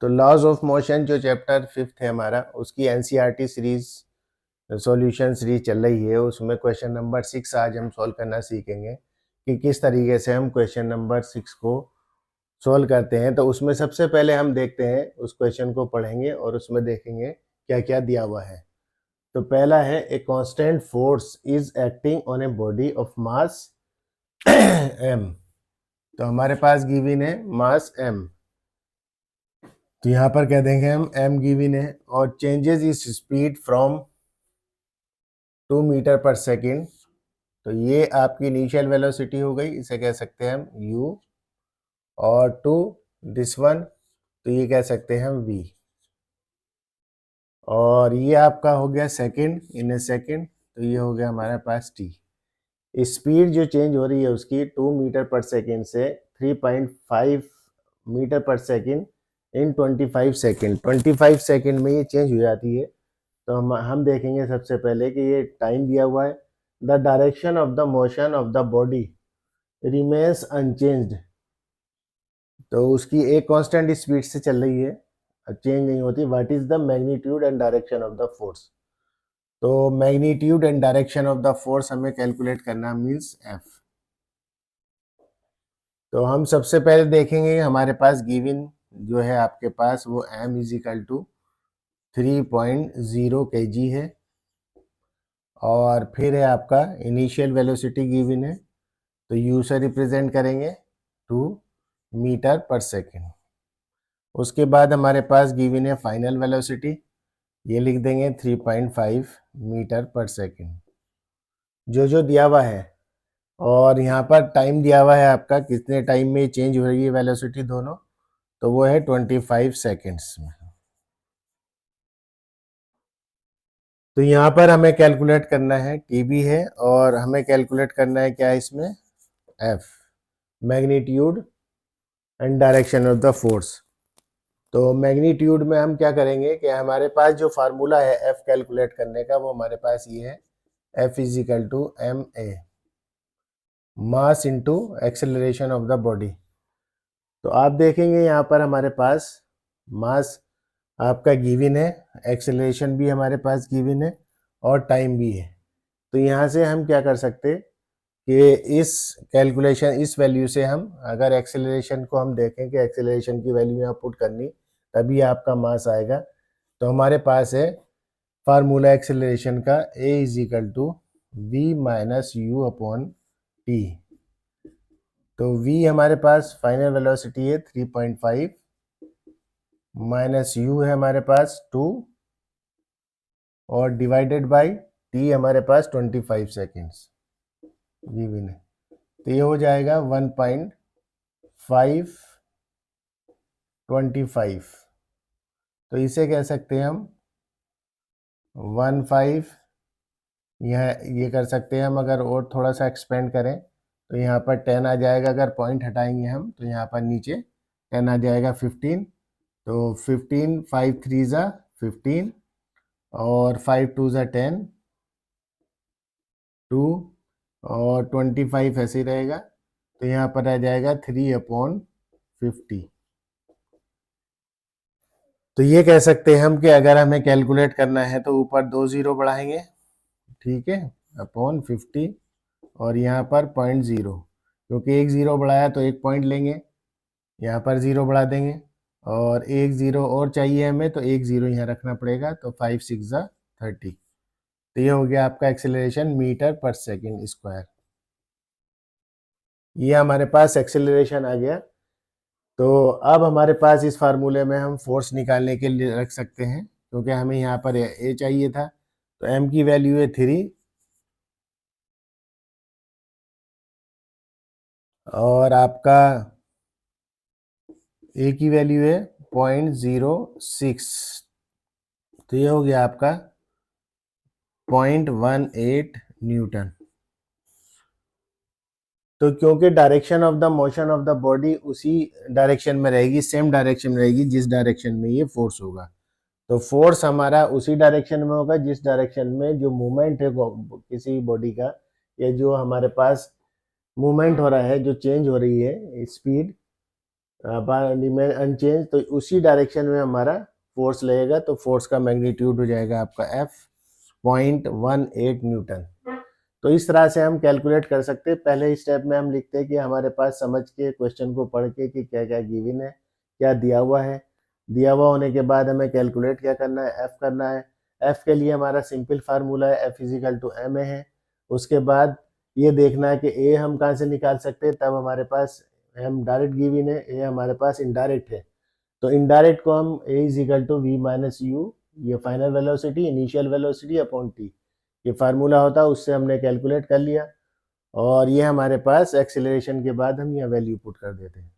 तो laws of motion जो chapter 5th है हमारा, उसकी एनसीईआरटी सीरीज सॉल्यूशन सीरीज चल रही है। उसमें क्वेश्चन नंबर 6 आज हम सॉल्व करना सीखेंगे कि किस तरीके से हम क्वेश्चन नंबर 6 को सॉल्व करते हैं। तो उसमें सबसे पहले हम देखते हैं, उस क्वेश्चन को पढ़ेंगे और उसमें देखेंगे क्या क्या दिया हुआ है। तो पहला है, a constant force is acting on a body of mass m। तो हमारे पास गिवन है मास m, तो यहाँ पर कह देंगे हम m गिवन है और changes is speed from 2 metre per second. तो ये आपकी इनिशियल वेलोसिटी हो गई, इसे कह सकते हैं हम u, और टू दिस वन, तो ये कह सकते हैं हम v, और ये आपका हो गया सेकेंड इन ए सेकेंड, तो ये हो गया हमारे पास t। स्पीड जो चेंज हो रही है उसकी 2 मीटर पर सेकेंड से 3.5 metre per second in 25 second. 25 second में ये चेंज हो जाती है। तो हम देखेंगे सबसे पहले कि ये टाइम दिया हुआ है। The direction of the motion of the body remains unchanged. तो उसकी एक कांस्टेंट स्पीड से चल रही है, चेंज नहीं होती। What is the magnitude and direction of the force. तो magnitude and direction of the force हमें कैलकुलेट करना मीन्स एफ। तो हम सबसे पहले देखेंगे हमारे पास गिवन जो है आपके पास वो m is equal to 3.0 kg है, और फिर है आपका इनिशियल वेलोसिटी गिवन है, तो u से रिप्रेजेंट करेंगे 2 मीटर पर सेकेंड। उसके बाद हमारे पास गिवन है फाइनल वेलोसिटी, ये लिख देंगे 3.5 मीटर पर सेकेंड जो दिया हुआ है। और यहाँ पर टाइम दिया हुआ है आपका, कितने टाइम में चेंज हो रही है वेलोसिटी दोनों, तो वो है 25 सेकेंड्स में। तो यहाँ पर हमें कैलकुलेट करना है टीबी है, और हमें कैलकुलेट करना है क्या है इसमें, F, magnitude and direction of the force. तो मैग्नीट्यूड में हम क्या करेंगे कि हमारे पास जो फार्मूला है एफ कैलकुलेट करने का, वो हमारे पास ये है, F is equal to M A, mass into acceleration of the body. तो आप देखेंगे यहाँ पर हमारे पास मास आपका गिवन है, एक्सेलरेशन भी हमारे पास गिवन है, और टाइम भी है। तो यहाँ से हम क्या कर सकते कि इस कैलकुलेशन, इस वैल्यू से हम अगर एक्सेलरेशन को हम देखें कि एक्सेलरेशन की वैल्यू यहाँ पुट करनी, तभी आपका मास आएगा। तो हमारे पास है फार्मूला एक्सेलरेशन का, a is equal to we minus U upon T. तो v हमारे पास फाइनल वेलोसिटी है 3.5, माइनस u है हमारे पास 2, और डिवाइडेड बाय t हमारे पास 25 सेकेंड्स गिवन है। तो ये हो जाएगा 1.525। तो इसे कह सकते हैं हम 15, यह ये कर सकते हैं हम। अगर और थोड़ा सा एक्सपेंड करें तो यहाँ पर 10 आ जाएगा। अगर पॉइंट हटाएंगे हम तो यहाँ पर नीचे 10 आ जाएगा, 15। तो 15, 5 3 ज़ा 15, और 5 2 ज़ा 10, 2, और 25 ऐसे ही रहेगा। तो यहाँ पर आ जाएगा 3/50। तो ये कह सकते हैं हम कि अगर हमें कैलकुलेट करना है तो ऊपर 2 0 बढ़ाएंगे, ठीक है, अपॉन 50, और यहाँ पर 0.0, क्योंकि एक 0 बढ़ाया तो एक पॉइंट लेंगे, यहाँ पर 0 बढ़ा देंगे, और एक 0 और चाहिए हमें, तो एक 0 यहाँ रखना पड़ेगा। तो 5 6 ज़ा 30। तो ये हो गया आपका acceleration metre per second square. ये हमारे पास एक्सेलरेशन आ गया। तो अब हमारे पास इस फार्मूले में हम फोर्स निकालने के लिए रख सकते हैं, क्योंकि हमें यहाँ पर ए चाहिए था। तो एम की वैल्यू है 3, और आपका ए की वैल्यू है 0.06। तो ये हो गया आपका 0.18 न्यूटन। तो क्योंकि direction of the motion of the body उसी डायरेक्शन में रहेगी, सेम डायरेक्शन में रहेगी जिस डायरेक्शन में ये फोर्स होगा। तो फोर्स हमारा उसी डायरेक्शन में होगा जिस डायरेक्शन में जो मूवमेंट है किसी बॉडी का, या जो हमारे पास मूवमेंट हो रहा है, जो चेंज हो रही है स्पीड, रिमेन अनचेंज, तो उसी डायरेक्शन में हमारा फोर्स लगेगा, तो फोर्स का मैग्नीट्यूड हो जाएगा आपका F 0.18 न्यूटन। तो इस तरह से हम कैलकुलेट कर सकते हैं। पहले स्टेप में हम लिखते हैं कि हमारे पास समझ के क्वेश्चन को पढ़ के कि क्या क्या गिवन है, क्या दिया हुआ है। दिया हुआ होने के बाद हमें कैलकुलेट क्या करना है, एफ करना है। एफ के लिए हमारा सिंपल फार्मूला है F is equal to M A है। उसके बाद ये देखना है कि ए हम कहाँ से निकाल सकते हैं, तब हमारे पास एम डायरेक्ट गिवन है, ए हमारे पास इनडायरेक्ट है। तो इनडायरेक्ट को हम a equal to we minus u, ये final velocity initial velocity upon t, ये फार्मूला होता है, उससे हमने कैलकुलेट कर लिया। और ये हमारे पास एक्सेलरेशन के बाद हम यह वैल्यू पुट कर देते हैं।